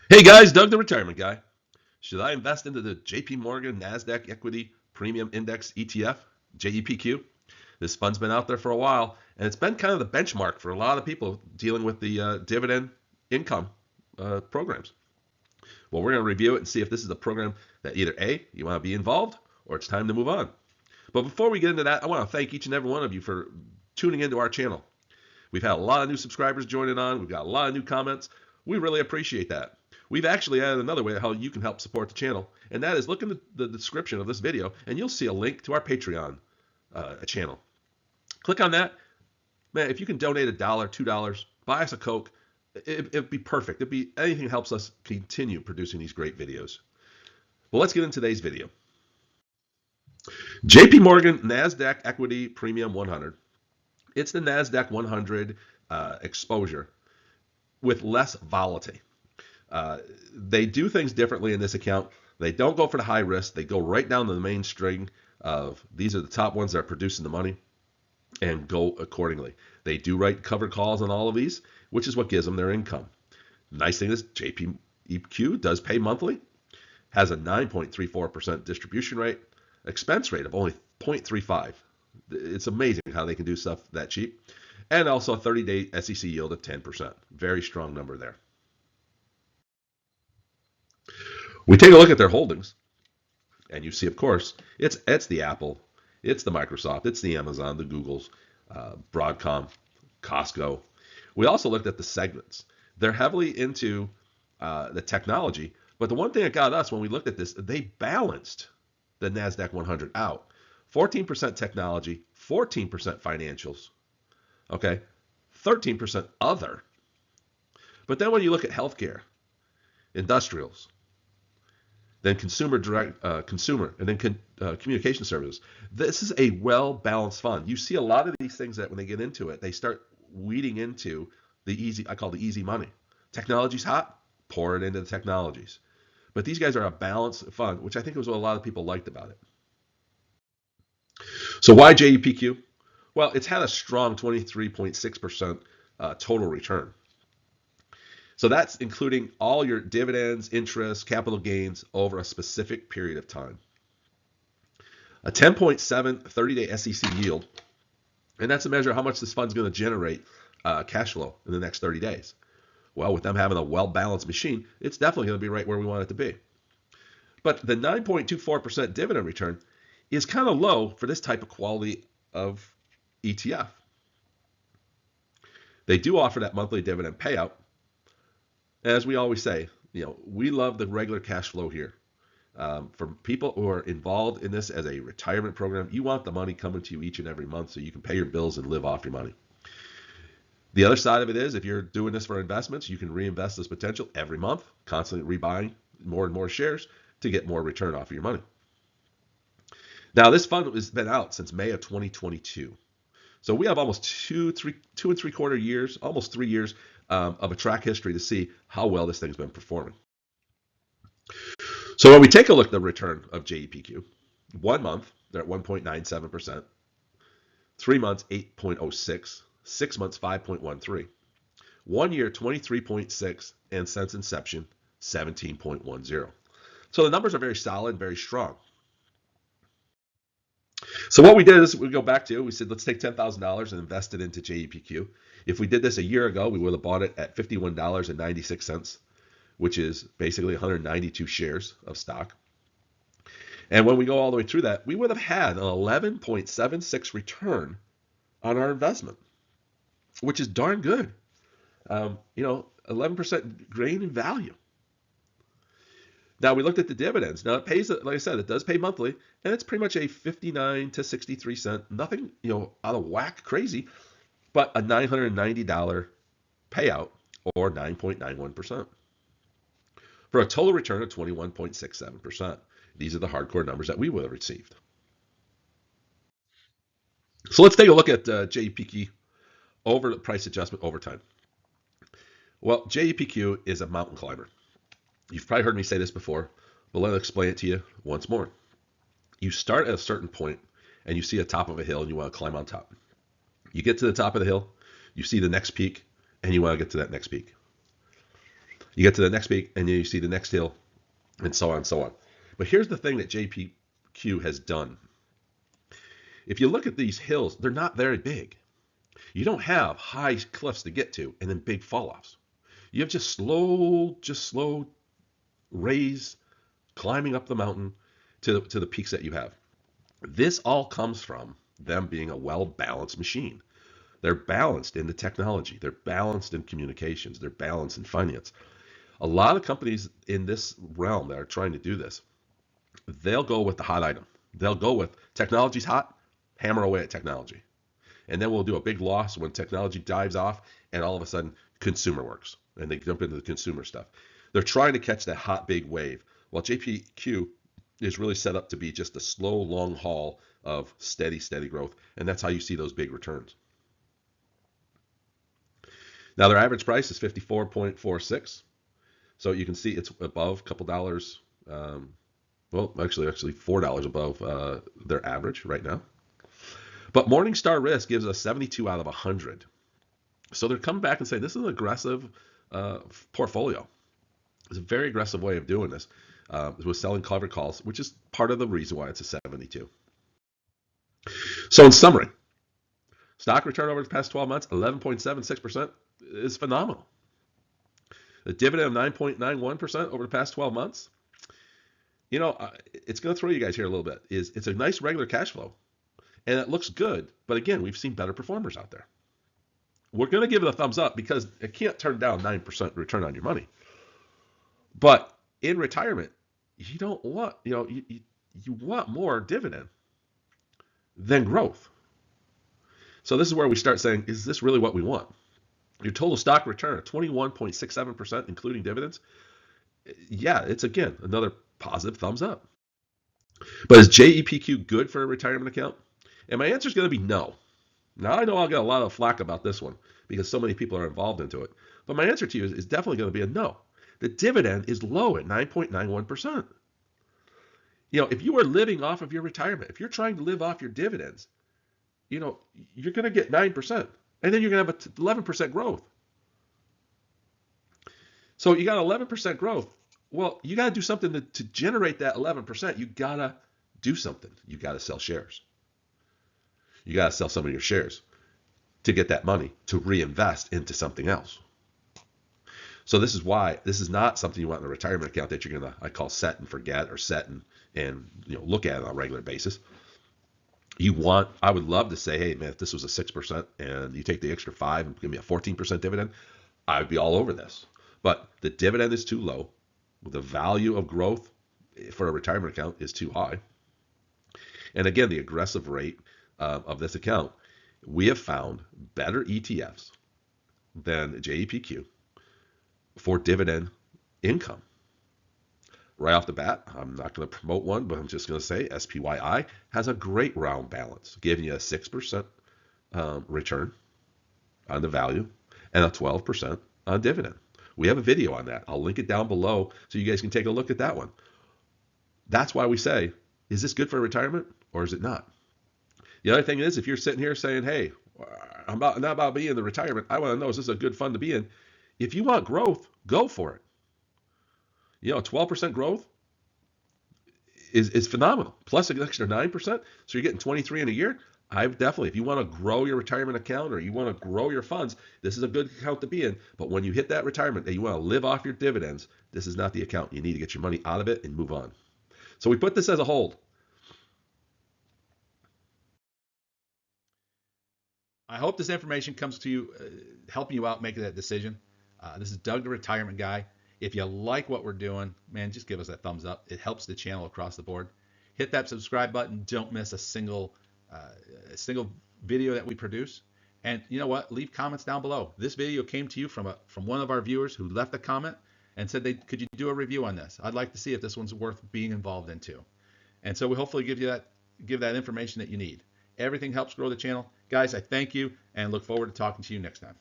Hey guys, Doug the Retirement Guy. Should I invest into the JPMorgan Nasdaq Equity Premium Index ETF, JEPQ? This fund's been out there for a while, and it's been kind of the benchmark for a lot of people dealing with the dividend income programs. Well, we're going to review it and see if this is a program that either A, you want to be involved, or it's time to move on. But before we get into that, I want to thank each and every one of you for tuning into our channel. We've had a lot of new subscribers joining on. We've got a lot of new comments. We really appreciate that. We've actually added another way how you can help support the channel, and that is look in the description of this video, and you'll see a link to our Patreon channel. Click on that. Man, if you can donate $1, $2, buy us a Coke, it'd be perfect. It'd be anything that helps us continue producing these great videos. Well, let's get into today's video. JP Morgan Nasdaq Equity Premium 100. It's the Nasdaq 100 exposure with less volatility. They do things differently in this account. They don't go for the high risk. They go right down to the main string of these are the top ones that are producing the money and go accordingly. They do write covered calls on all of these, which is what gives them their income. Nice thing is JPEQ does pay monthly, has a 9.34% distribution rate, expense rate of only 0.35. It's amazing how they can do stuff that cheap. And also a 30-day SEC yield of 10%. Very strong number there. We take a look at their holdings, and you see, of course, it's the Apple, it's the Microsoft, it's the Amazon, the Googles, Broadcom, Costco. We also looked at the segments. They're heavily into the technology, but the one thing that got us when we looked at this, they balanced the NASDAQ 100 out. 14% technology, 14% financials, okay, 13% other. But then when you look at healthcare, industrials, then consumer, and then communication services. This is a well-balanced fund. You see a lot of these things that when they get into it, they start weeding into the easy, I call the easy money. Technology's hot, pour it into the technologies. But these guys are a balanced fund, which I think was what a lot of people liked about it. So why JEPQ? Well, it's had a strong 23.6% total return. So that's including all your dividends, interest, capital gains over a specific period of time. A 10.7 30-day SEC yield, and that's a measure of how much this fund's going to generate cash flow in the next 30 days. Well, with them having a well-balanced machine, it's definitely going to be right where we want it to be. But the 9.24% dividend return is kind of low for this type of quality of ETF. They do offer that monthly dividend payout. As we always say, we love the regular cash flow here. For people who are involved in this as a retirement program, you want the money coming to you each and every month so you can pay your bills and live off your money. The other side of it is if you're doing this for investments, you can reinvest this potential every month, constantly rebuying more and more shares to get more return off of your money. Now, this fund has been out since May of 2022. So we have almost two and three quarter years, almost 3 years of a track history to see how well this thing's been performing. So when we take a look at the return of JEPQ, 1 month, they're at 1.97%, 3 months, 8.06, 6 months, 5.13, 1 year, 23.6, and since inception, 17.10. So the numbers are very solid, very strong. So what we did is we said, let's take $10,000 and invest it into JEPQ. If we did this a year ago, we would have bought it at $51.96, which is basically 192 shares of stock. And when we go all the way through that, we would have had an 11.76 return on our investment, which is darn good. 11% gain in value. Now we looked at the dividends. Now it pays, like I said, it does pay monthly, and it's pretty much a 59 to 63 cent, nothing out of whack crazy, but a $990 payout or 9.91% for a total return of 21.67%. These are the hardcore numbers that we would have received. So let's take a look at JEPQ over the price adjustment over time. Well, JEPQ is a mountain climber. You've probably heard me say this before, but let me explain it to you once more. You start at a certain point and you see the top of a hill and you want to climb on top. You get to the top of the hill, you see the next peak, and you want to get to that next peak. You get to the next peak, and then you see the next hill, and so on and so on. But here's the thing that JPQ has done. If you look at these hills, they're not very big. You don't have high cliffs to get to and then big fall-offs. You have just slow raise, climbing up the mountain to the peaks that you have. This all comes from them being a well-balanced machine. They're balanced in the technology. They're balanced in communications. They're balanced in finance. A lot of companies in this realm that are trying to do this, they'll go with the hot item. They'll go with technology's hot, hammer away at technology. And then we'll do a big loss when technology dives off and all of a sudden consumer works and they jump into the consumer stuff. They're trying to catch that hot big wave, while JPQ is really set up to be just a slow, long haul of steady growth. And that's how you see those big returns. Now their average price is 54.46. So you can see it's above a couple dollars. Well, actually $4 above their average right now. But Morningstar Risk gives us 72 out of 100. So they're coming back and saying this is an aggressive portfolio. It's a very aggressive way of doing this. With selling covered calls, which is part of the reason why it's a 72. So in summary, stock return over the past 12 months, 11.76% is phenomenal. The dividend of 9.91% over the past 12 months, you know, it's going to throw you guys here a little bit. It's a nice regular cash flow, and it looks good. But again, we've seen better performers out there. We're going to give it a thumbs up because it can't turn down 9% return on your money. But in retirement, you don't want, you want more dividend than growth. So this is where we start saying, is this really what we want? Your total stock return of 21.67%, including dividends. Yeah, it's again another positive thumbs up. But is JEPQ good for a retirement account? And my answer is going to be no. Now I know I'll get a lot of flack about this one because so many people are involved into it. But my answer to you is definitely going to be a no. The dividend is low at 9.91%. If you are living off of your retirement, if you're trying to live off your dividends, you're going to get 9%. And then you're going to have 11% growth. So you got 11% growth. Well, you got to do something to generate that 11%. You got to do something. You got to sell shares. You got to sell some of your shares to get that money to reinvest into something else. So this is why this is not something you want in a retirement account that you're going to, I call set and forget, or set and look at it on a regular basis. I would love to say, hey man, if this was a 6% and you take the extra 5 and give me a 14% dividend, I would be all over this. But the dividend is too low. The value of growth for a retirement account is too high. And again, the aggressive rate of this account, we have found better ETFs than JEPQ for dividend income. Right off the bat, I'm not going to promote one, but I'm just going to say SPYI has a great round balance, giving you a 6% return on the value and a 12% on dividend. We have a video on that. I'll link it down below so you guys can take a look at that one. That's why we say, is this good for retirement or is it not? The other thing is, if you're sitting here saying, hey, I'm not about being in the retirement, I want to know, is this a good fund to be in? If you want growth, go for it. 12% growth is phenomenal. Plus an extra 9%. So you're getting 23 in a year. If you want to grow your retirement account or you want to grow your funds, this is a good account to be in. But when you hit that retirement that you want to live off your dividends, this is not the account. You need to get your money out of it and move on. So we put this as a hold. I hope this information comes to you, helping you out making that decision. This is Doug, the retirement guy. If you like what we're doing, man, just give us that thumbs up. It helps the channel across the board. Hit that subscribe button. Don't miss a single video that we produce. And you know what? Leave comments down below. This video came to you from one of our viewers who left a comment and said, could you do a review on this? I'd like to see if this one's worth being involved into. And so we hopefully give that information that you need. Everything helps grow the channel. Guys, I thank you and look forward to talking to you next time.